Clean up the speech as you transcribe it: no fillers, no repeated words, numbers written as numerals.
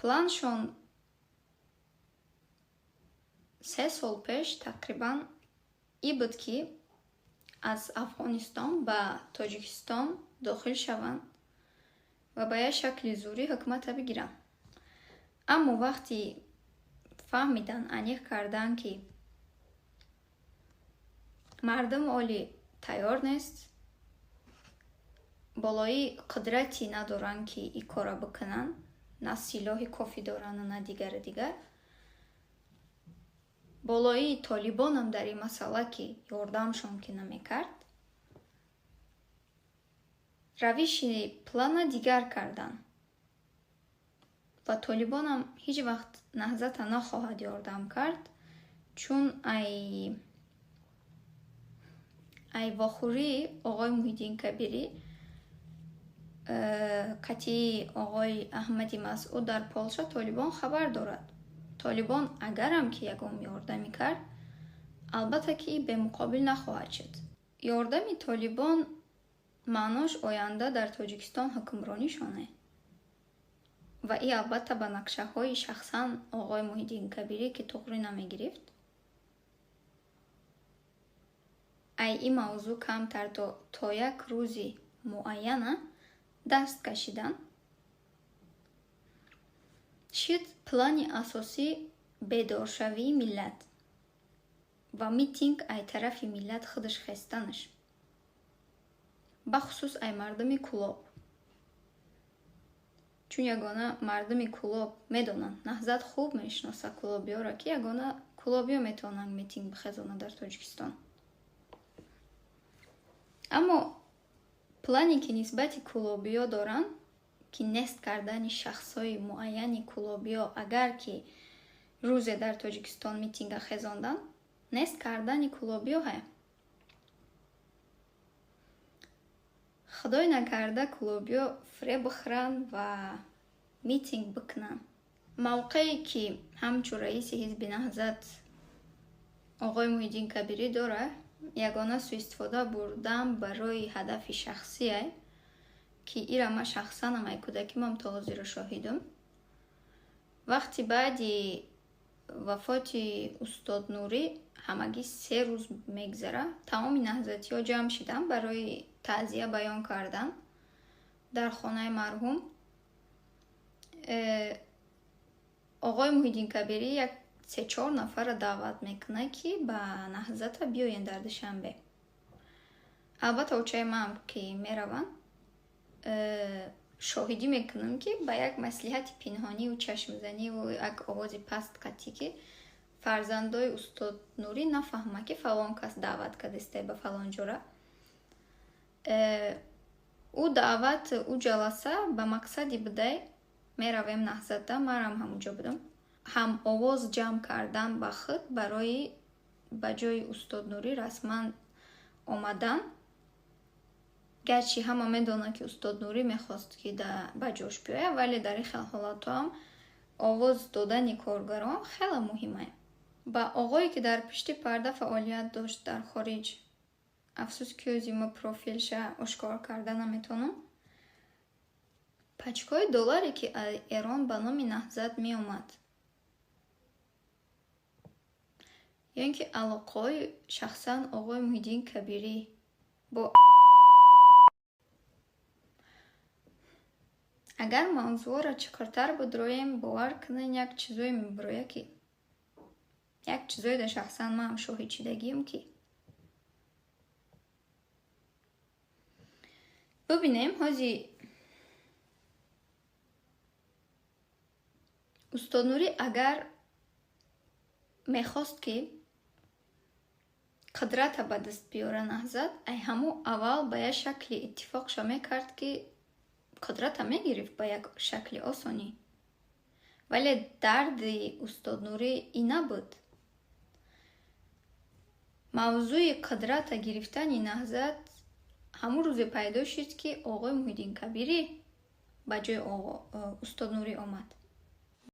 планшон 3 сол пеш тақрибан ин буд ки аз Афғонистон ба Тоҷикистон дохил шаванд ва ба як шакли зӯрӣ ҳукумата бигиранд. Аммо вақти фаҳмидан, аниқ кардан ки мардум оли тайёр нест, болои қудрати надоранд ки ин кора бикунанд, на силоҳи кофӣ доранд, на дигари дигар. болои Толибонам дар ин масъала ки ёрдамшон ки намекард, равиши плана дигар карданд ва Толибонам ҳеҷ вақт наҳзата нахоҳад ёрдам кард, чун ай вохӯрии оғои Муҳиддин Кабирӣ, қатъии оғои Аҳмади Масъуд дар Полша Толибон хабар дорад. Толибон агарам ки ягон ёрдамӣ кард, албатта ки бемуқобил нахоҳад шуд. Ёрдами Толибон маънош оянда дар Тоҷикистон ҳукмронишоне ва ин албатта ба нақшаҳои шахсан оғои Муҳиддин Кабирӣ ки туғрӣ намегирифт. ай ин мавзӯъ камтар то як рӯзи муайяна даст кашиданд. шид плани асосӣ бедоршавии миллат ва митинг ай тарафи миллат худаш хестанаш, бахусус ай мардуми Кӯлоб, чун ягона мардуми Кӯлоб медонанд, наҳзат хуб мешиносад кӯлобиёро, ки ягона кӯлобиё метавонанд митинг бихезонанд дар Тоҷикистон. аммо плане ки нисбати кӯлобиё доранд, ки нест кардани шахсҳои муайяни кӯлобиё агар ки рӯзе дар Тоҷикистон митинга хезонданд, нест кардани кӯлобиёе. худой накарда кӯлобиё фиреб бихӯранд ва митинг бикунанд. мавқеи ки ҳамчун раиси ҳизби наҳзат оғои Муҳиддин Кабирӣ дорад, ягона сӯистифода бурдан барои ҳадафи шахсие, ки ира ма шахсанам ай кӯдакимам то ҳозиру шоҳидум. вақти баъди вафоти устод Нурӣ ҳамагӣ 3 рӯз мегзара, тамоми наҳзатиҳо ҷамъ шиданд барои таъзия баён кардан дар хонаи марҳум. оғои Муҳиддин Кабирӣ як 3-4 нафара даъват мекунад ки ба наҳзата биёен дар Душанбе. албатта очаи маам ки мераванд, шоҳидӣ мекунам ки ба як маслиҳати пинҳониву чашмзаниву як овози паст қатӣ ки фарзандои устод Нурӣ нафаҳмад ки фалон кас даъват кардисте ба фалон ҷора. ӯ даъват, ӯ ҷаласа ба мақсади будай меравем наҳзата, манам ҳамуҷо будам, ҳам овоз ҷамъ кардан ба худ барои ба ҷои устод Нурӣ расман омадан. гарчи ҳама медонанд ки устод Нурӣ мехост ки ба ҷош биёяд, вале дар ин хел ҳолатҳо ҳам овоз додани коргарон хеле муҳим аст. ба оғое ки дар пишти парда фаъолият дошт дар хориҷ, афсус ки ӯзи мо профилша ошкор карда наметавонам. пачкаи долларе ки аз Эрон ба номи наҳзат меомад, ё ин ки алоқаҳои шахсан оғои Муҳиддин Кабирӣ бо агар мавзӯъро чиқиртар будроем, бовар кунед, як чизое мебурояд ки як чизое да шахсан маам шоҳид шудагиам ки бубинем ҳози устод Нурӣ агар мехост ки қудрата ба даст биёра наҳзат, ай ҳаму аввал ба як шакли иттифоқша мекард ки қудрата мегирифт ба як шакли осонӣ. вале дарди устод Нурӣ ин набуд. мавзӯи қудрата гирифтани наҳзат ҳамун рӯзе пайдо шуд ки оғои Муҳиддин Кабирӣ ба ҷои устод Нурӣ омад.